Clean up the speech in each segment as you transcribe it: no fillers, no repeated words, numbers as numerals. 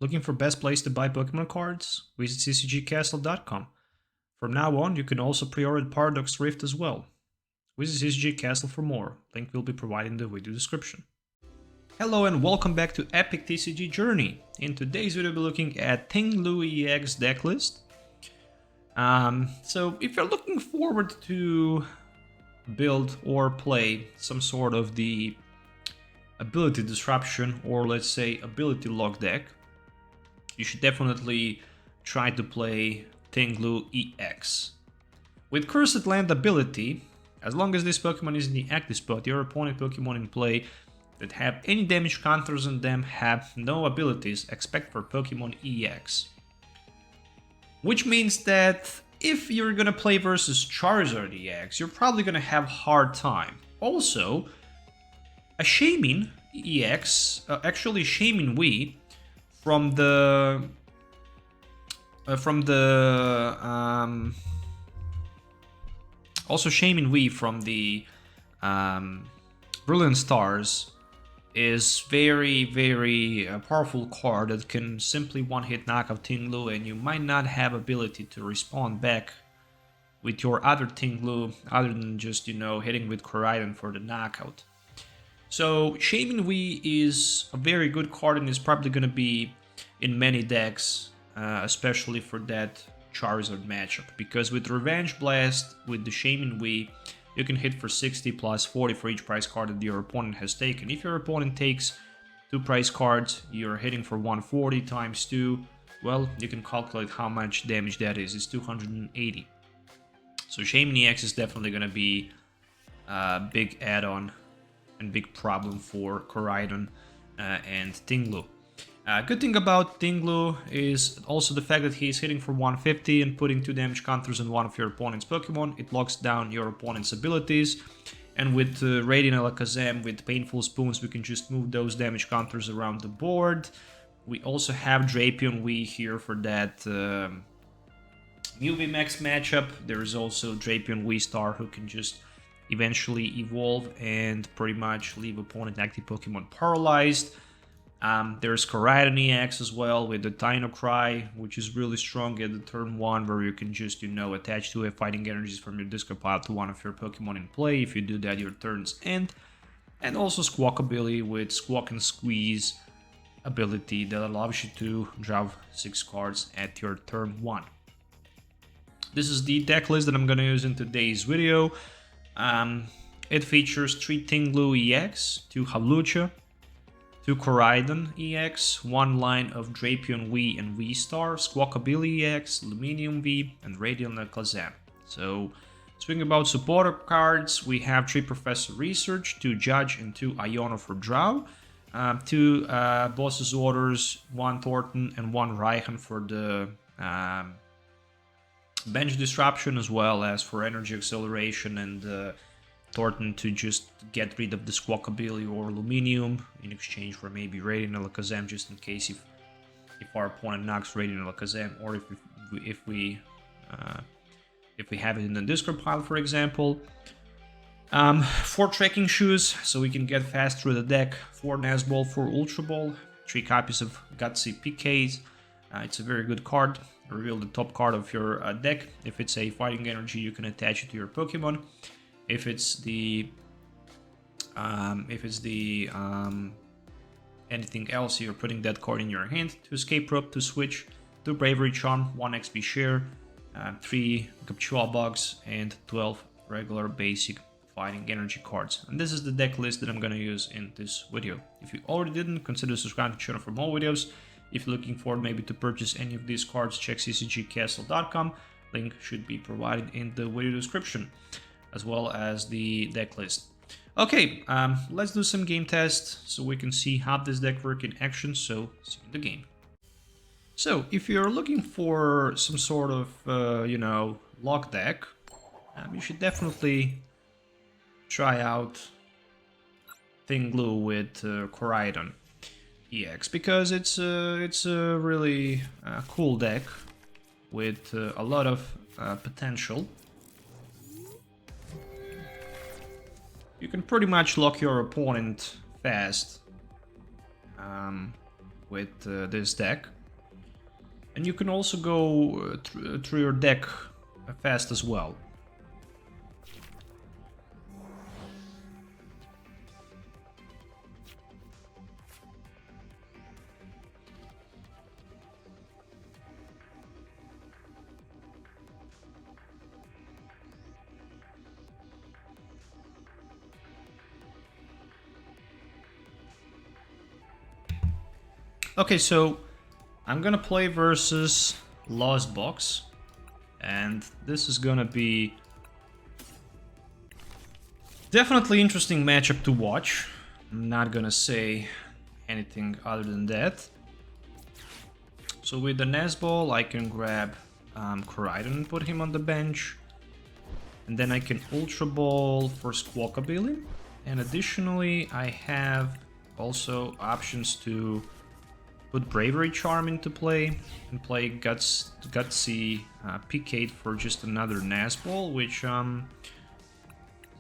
Looking for best place to buy Pokemon cards? Visit ccgcastle.com. From now on, you can also pre-order Paradox Rift as well. Visit CCG Castle for more. Link will be provided in the video description. Hello and welcome back to Epic TCG Journey. In today's video, we'll be looking at Ting-LU EX decklist. So if you're looking forward to build or play some sort of the ability disruption or let's say ability lock deck, you should definitely try to play Ting-LU EX. With Cursed Land ability, as long as this Pokemon is in the active spot, your opponent Pokemon in play that have any damage counters on them have no abilities except for Pokemon EX. Which means that if you're gonna play versus Charizard EX, you're probably gonna have a hard time. Also, a Shaymin EX, actually Shaymin V from the also Shaymin V from the Brilliant Stars is very powerful card that can simply one-hit knock out Ting-LU, and you might not have ability to respond back with your other Ting-LU other than just, you know, hitting with Koraidon for the knockout. So Shaymin V is a very good card and is probably going to be in many decks, especially for that Charizard matchup, because with Revenge Blast with the Shaymin V, you can hit for 60 plus 40 for each prize card that your opponent has taken. If your opponent takes 2 prize cards, you're hitting for 140 times 2. Well, you can calculate how much damage that is. It's 280. So Shaymin EX is definitely going to be a big add-on and big problem for Koraidon and Ting-LU. Good thing about Ting-LU is also the fact that he's hitting for 150 and putting 2 damage counters on one of your opponent's Pokemon. It locks down your opponent's abilities, and with Radiant Alakazam with Painful Spoons, we can just move those damage counters around the board. We also have Drapion V here for that New VMAX matchup. There is also Drapion VSTAR who can just eventually evolve and pretty much leave opponent active Pokemon paralyzed. There's Koraidon EX as well with the Dino Cry, which is really strong at the turn 1, where you can just, you know, attach 2 fighting energies from your discard pile to one of your Pokemon in play. If you do that, your turns end. And also Squawkabilly with Squawk and Squeeze ability that allows you to draw 6 cards at your turn 1. This is the deck list that I'm going to use in today's video. It features 3 Ting-LU EX, 2 Hawlucha, 2 Koraidon EX, 1 line of Drapion V and VSTAR, Squawkabilly EX, Lumineon V, and Radiant Alakazam. So, speaking about supporter cards, we have 3 Professor Research, 2 Judge, and 2 Iono for draw, 2 Boss's Orders, 1 Thorton, and 1 Raihan for the bench disruption, as well as for energy acceleration and Thorton to just get rid of the Squawkabilly or Lumineon in exchange for maybe Radiant Alakazam, just in case if our opponent knocks Radiant Alakazam, or if we have it in the discard pile, for example. 4 Trekking Shoes, so we can get fast through the deck. 4 Nest Ball, 4 Ultra Ball, 3 copies of Gutsy Pickaxe. It's a very good card. Reveal the top card of your deck. If it's a fighting energy, you can attach it to your Pokemon. If it's the anything else, you're putting that card in your hand. 2 Escape Rope, 2 Switch, 2 Bravery Charm, 1 XP Share, 3 Gapejaw Bogs, and 12 regular basic fighting energy cards. And this is the deck list that I'm gonna use in this video. If you already didn't, consider subscribing to the channel for more videos. If you're looking forward maybe to purchase any of these cards, check ccgcastle.com. Link should be provided in the video description, as well as the deck list. Okay, let's do some game tests so we can see how this deck works in action, so see you in the game. So, if you're looking for some sort of, you know, lock deck, you should definitely try out Ting-LU with Koraidon EX, because it's a really cool deck with a lot of potential. You can pretty much lock your opponent fast with this deck. And you can also go through your deck fast as well. Okay, so I'm gonna play versus Lost Box, and this is gonna be definitely interesting matchup to watch. I'm not gonna say anything other than that. So with the Nest Ball, I can grab Koraidon and put him on the bench, and then I can Ultra Ball for Squawkabilly, and additionally I have also options to put Bravery Charm into play and play Gutsy Pickaxe for just another Nest Ball, which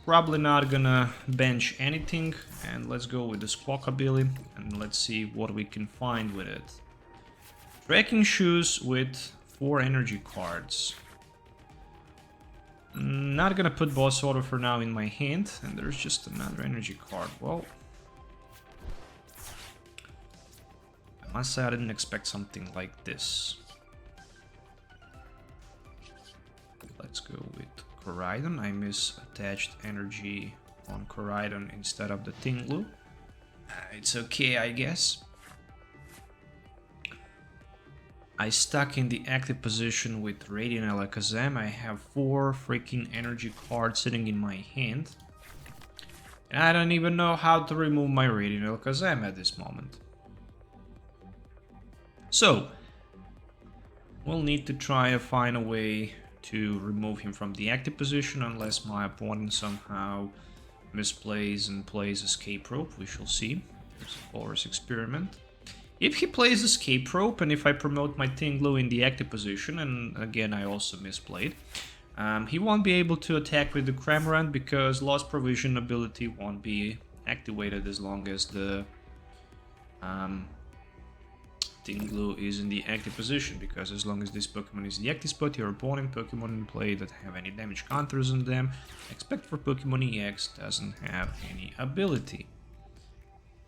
probably not gonna bench anything. And let's go with the Squawkabilly and let's see what we can find with it. Trekking Shoes with 4 energy cards. Not gonna put Boss Order for now in my hand, and there's just another energy card. Well, I must say I didn't expect something like this. Let's go with Koraidon. I misattached energy on Koraidon instead of the Ting-LU. It's okay, I guess. I stuck in the active position with Radiant Alakazam. I have 4 freaking energy cards sitting in my hand. And I don't even know how to remove my Radiant Alakazam at this moment. So, we'll need to try to find a way to remove him from the active position unless my opponent somehow misplays and plays Escape Rope. We shall see. There's a Forest Experiment. If he plays Escape Rope and if I promote my Ting-LU in the active position, and again I also misplayed, he won't be able to attack with the Cramorant because Lost Provision ability won't be activated as long as the Ting-LU is in the active position, because as long as this Pokemon is the active spot, your opponent Pokemon in play that have any damage counters on them, except for Pokemon EX, doesn't have any ability.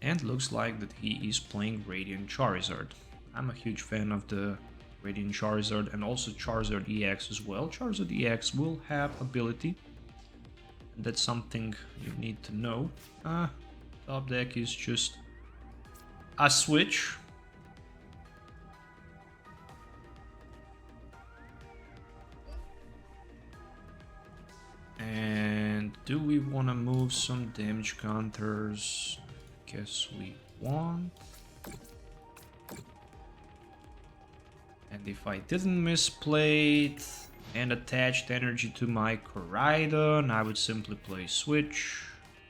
And looks like that he is playing Radiant Charizard. I'm a huge fan of the Radiant Charizard and also Charizard EX as well. Charizard EX will have ability. That's something you need to know. Top deck is just a Switch. And do we want to move some damage counters? Guess we want. And if I didn't misplay it and attached energy to my Koraidon, I would simply play Switch,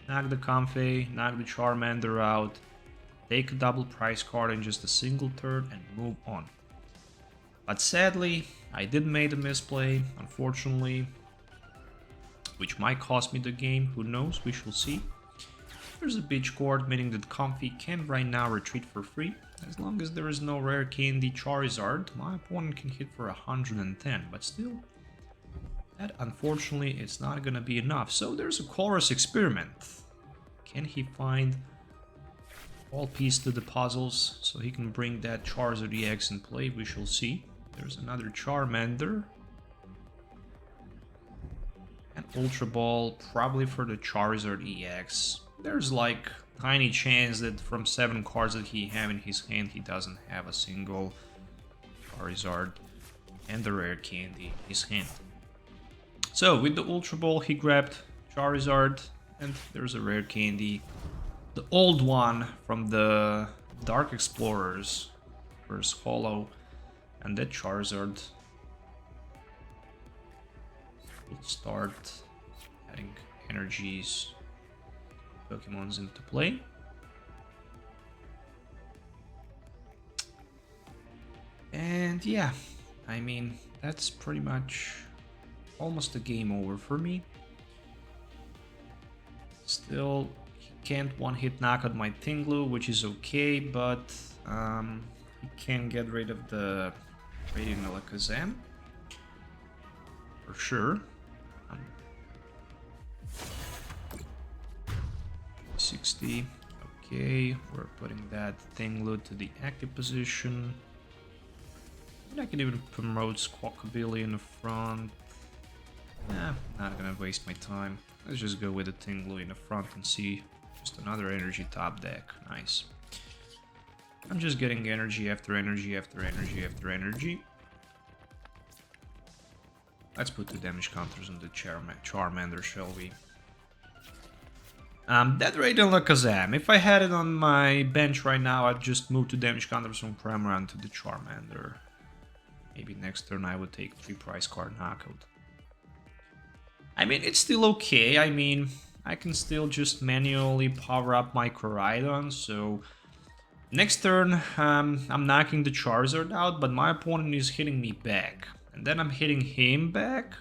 knock the Comfey, knock the Charmander out, take a double price card in just a single turn and move on. But sadly, I did make a misplay, unfortunately, which might cost me the game, who knows, we shall see. There's a beach cord, meaning that Comfey can right now retreat for free. As long as there is no rare candy Charizard, my opponent can hit for 110, but still, that unfortunately is not gonna be enough. So there's a Chorus Experiment. Can he find all pieces to the puzzles so he can bring that Charizard EX in play? We shall see. There's another Charmander. And Ultra Ball, probably for the Charizard EX. There's like tiny chance that from 7 cards that he have in his hand, he doesn't have a single Charizard and the rare candy in his hand. So with the Ultra Ball, he grabbed Charizard, and there's a rare candy, the old one from the Dark Explorers, first Hollow, and that Charizard will start adding energies, Pokemons into play. And yeah, I mean, that's pretty much almost a game over for me. Still, he can't one-hit knock out my Ting-LU, which is okay, but He can get rid of the Radiant Alakazam for sure. 60. Okay, we're putting that Ting-LU to the active position. And I can even promote Squawkabilly in the front. Nah, not gonna waste my time. Let's just go with the Ting-LU in the front and see. Just another energy top deck. Nice. I'm just getting energy after energy after energy after energy. Let's put 2 damage counters on the Charmander, shall we? That Radiant Alakazam. If I had it on my bench right now, I'd just move 2 damage counters from Cramorant to the Charmander. Maybe next turn I would take 3 price card knockout. I mean, it's still okay. I mean, I can still just manually power up my Koraidon, so... Next turn, I'm knocking the Charizard out, but my opponent is hitting me back. And then I'm hitting him back,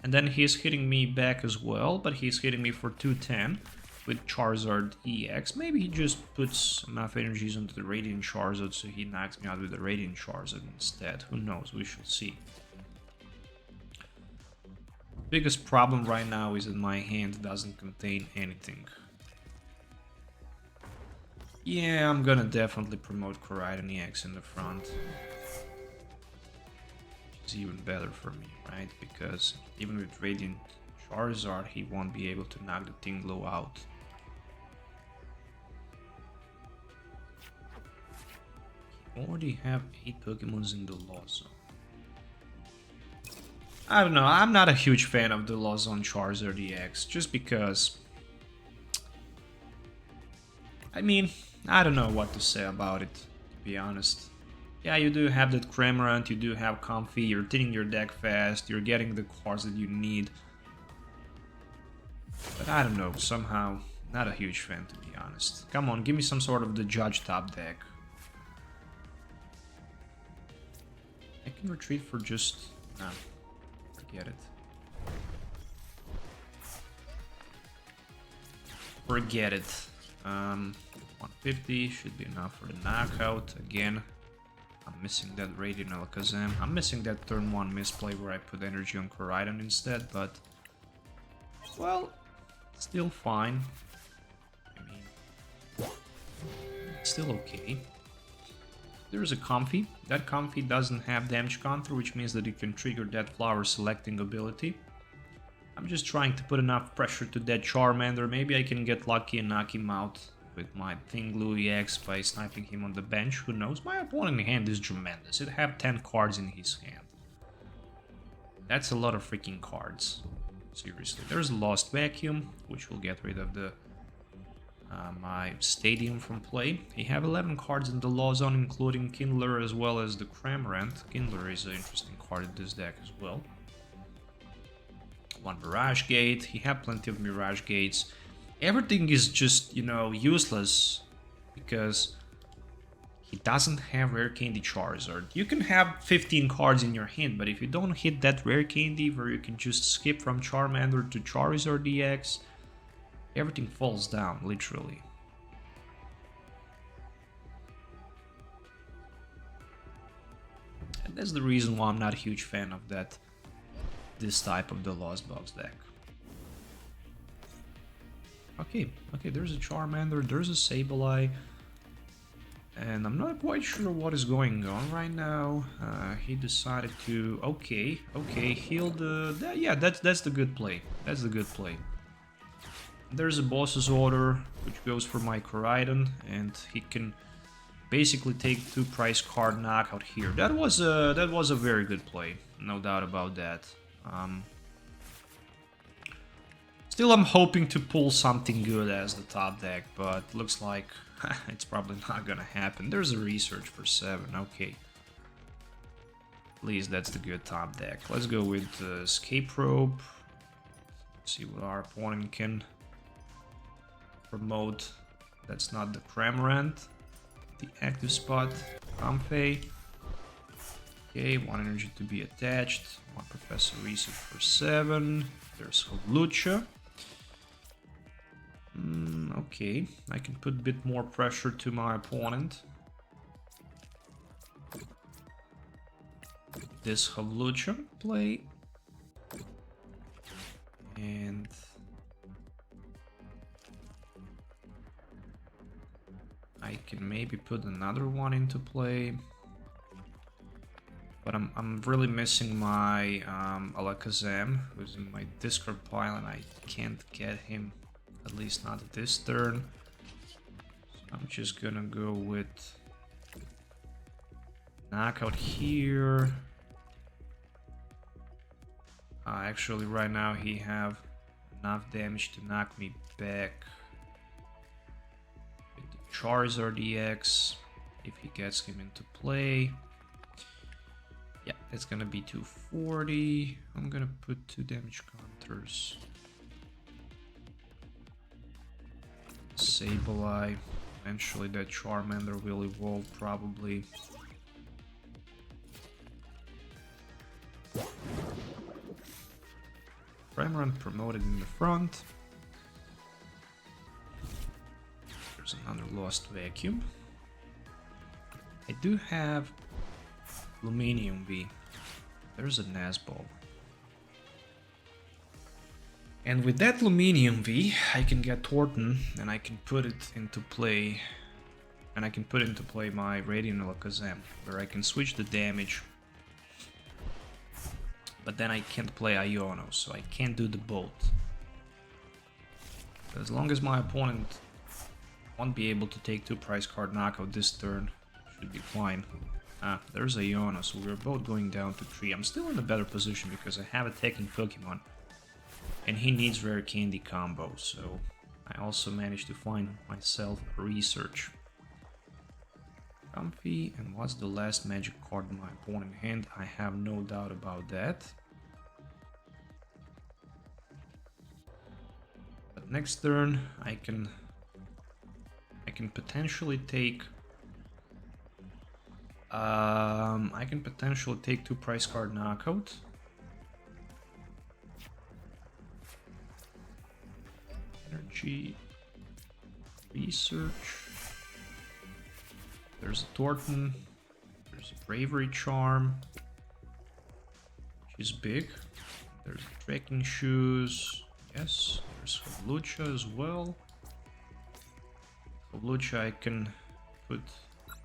and then he's hitting me back as well, but he's hitting me for 210 with Charizard EX. Maybe he just puts enough energies into the Radiant Charizard so he knocks me out with the Radiant Charizard instead. Who knows, we shall see. Biggest problem right now is that my hand doesn't contain anything. Yeah, I'm gonna definitely promote Koraidon EX in the front. Which is even better for me, right? Because even with Radiant Charizard, he won't be able to knock the Ting-LU out. You already have 8 Pokemons in the Law Zone. I don't know, I'm not a huge fan of the Law Zone Charizard EX, just because... I mean, I don't know what to say about it, to be honest. Yeah, you do have that Cramorant, you do have Comfy, you're thinning your deck fast, you're getting the cards that you need. But I don't know, somehow, not a huge fan, to be honest. Come on, give me some sort of the Judge top deck. I can retreat for just... nah, forget it. Forget it. 150 should be enough for the knockout. Again, I'm missing that Radiant Alakazam. I'm missing that turn 1 misplay where I put energy on Koraidon instead, but... well, still fine. I mean, still okay. There's a Comfy. That Comfy doesn't have damage counter, which means that it can trigger that flower selecting ability. I'm just trying to put enough pressure to that Charmander. Maybe I can get lucky and knock him out with my Ting-LU EX by sniping him on the bench. Who knows? My opponent's hand is tremendous. It have 10 cards in his hand. That's a lot of freaking cards. Seriously. There's a Lost Vacuum, which will get rid of the my Stadium from play. He have 11 cards in the Law Zone, including Kindler as well as the Cramorant. Kindler is an interesting card in this deck as well. 1 Mirage Gate. He have plenty of Mirage Gates. Everything is just, you know, useless because he doesn't have Rare Candy Charizard. You can have 15 cards in your hand, but if you don't hit that Rare Candy where you can just skip from Charmander to Charizard EX, everything falls down, literally. And that's the reason why I'm not a huge fan of this type of the Lost Box deck. Okay, there's a Charmander, there's a Sableye, and I'm not quite sure what is going on right now. He decided to, okay, heal the, yeah, that's the good play, that's the good play. There's a Boss's Order, which goes for my Koraidon, and he can basically take 2 price card knockout here. That was a very good play, no doubt about that. Still, I'm hoping to pull something good as the top deck, but looks like it's probably not gonna happen. There's a Research for 7, okay. At least that's the good top deck. Let's go with Escape Rope. See what our opponent can promote. That's not the Cramorant. The active spot, Comfey. Okay, 1 energy to be attached. 1 Professor Research for 7. There's Hawlucha. Okay, I can put a bit more pressure to my opponent. this Hawlucha play. And I can maybe put another one into play. But I'm really missing my Alakazam, who's in my discard pile, and I can't get him, at least not this turn. So I'm just gonna go with knockout here. Actually, right now he have enough damage to knock me back with the Charizard EX if he gets him into play. Yeah, it's gonna be 240. I'm gonna put 2 damage counters. Sableye. Eventually that Charmander will evolve probably. Primarant promoted in the front. There's another Lost Vacuum. I do have Lumineon V. There's a Nest Ball. And with that Lumineon V, I can get Thorton and I can put it into play. And I can put into play my Radiant Alakazam, where I can switch the damage. But then I can't play Iono, so I can't do the both. As long as my opponent won't be able to take 2 prize card knockout this turn, should be fine. There's Iono, so we're both going down to 3. I'm still in a better position because I have attacking Pokemon. And he needs rare candy combo, so I also managed to find myself a research. Comfy, and what's the last magic card in my opponent's hand? I have no doubt about that. But next turn I can potentially take 2 prize card knockout. Energy research. There's a Thorton. There's a Bravery Charm, which is big. There's Trekking Shoes. Yes. There's Hawlucha as well. Hawlucha, I can put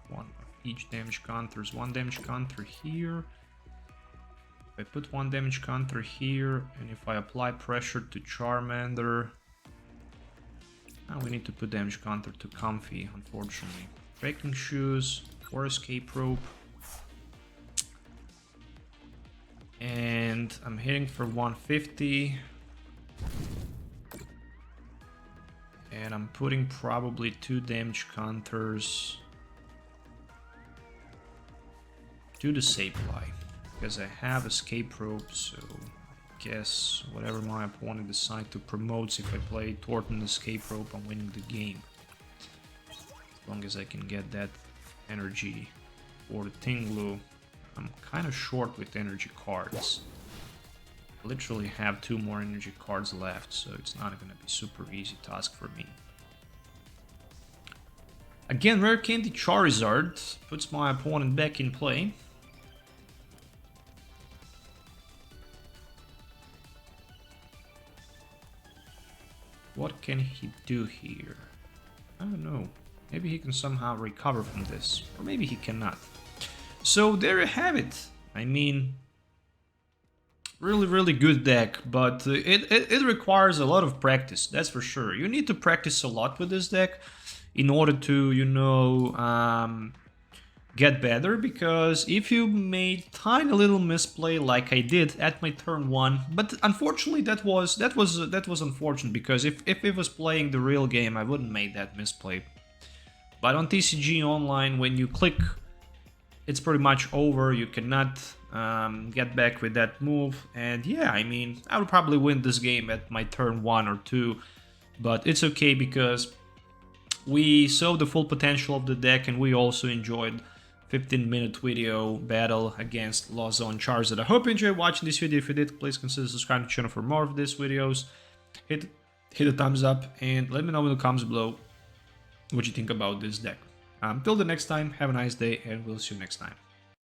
1 of each damage counters. 1 damage counter here. If I put 1 damage counter here, and if I apply pressure to Charmander, now we need to put damage counter to Comfy, unfortunately. Trekking Shoes or Escape Rope. And I'm hitting for 150. And I'm putting probably 2 damage counters to the Sableye, because I have Escape Rope, so I guess whatever my opponent decides to promote, if I play Thorton Escape Rope, I'm winning the game. As long as I can get that energy for the Ting-LU. I'm kind of short with energy cards. I literally have 2 more energy cards left, so it's not going to be super easy task for me. Again, Rare Candy Charizard puts my opponent back in play. What can he do here? I don't know. Maybe he can somehow recover from this, or maybe he cannot. So there you have it. I mean, really good deck, but it requires a lot of practice, that's for sure. You need to practice a lot with this deck in order to, you know, get better, because if you made tiny little misplay like I did at my turn 1, but unfortunately that was unfortunate, because if it was playing the real game I wouldn't make that misplay. But on TCG Online, when you click, it's pretty much over. You cannot get back with that move. And yeah, I mean, I would probably win this game at my turn 1 or 2, but it's okay because we saw the full potential of the deck, and we also enjoyed 15-minute video battle against Lozone Charizard. I hope you enjoyed watching this video. If you did, please consider subscribing to the channel for more of these videos. Hit a thumbs up and let me know in the comments below what you think about this deck. Till the next time, have a nice day, and we'll see you next time.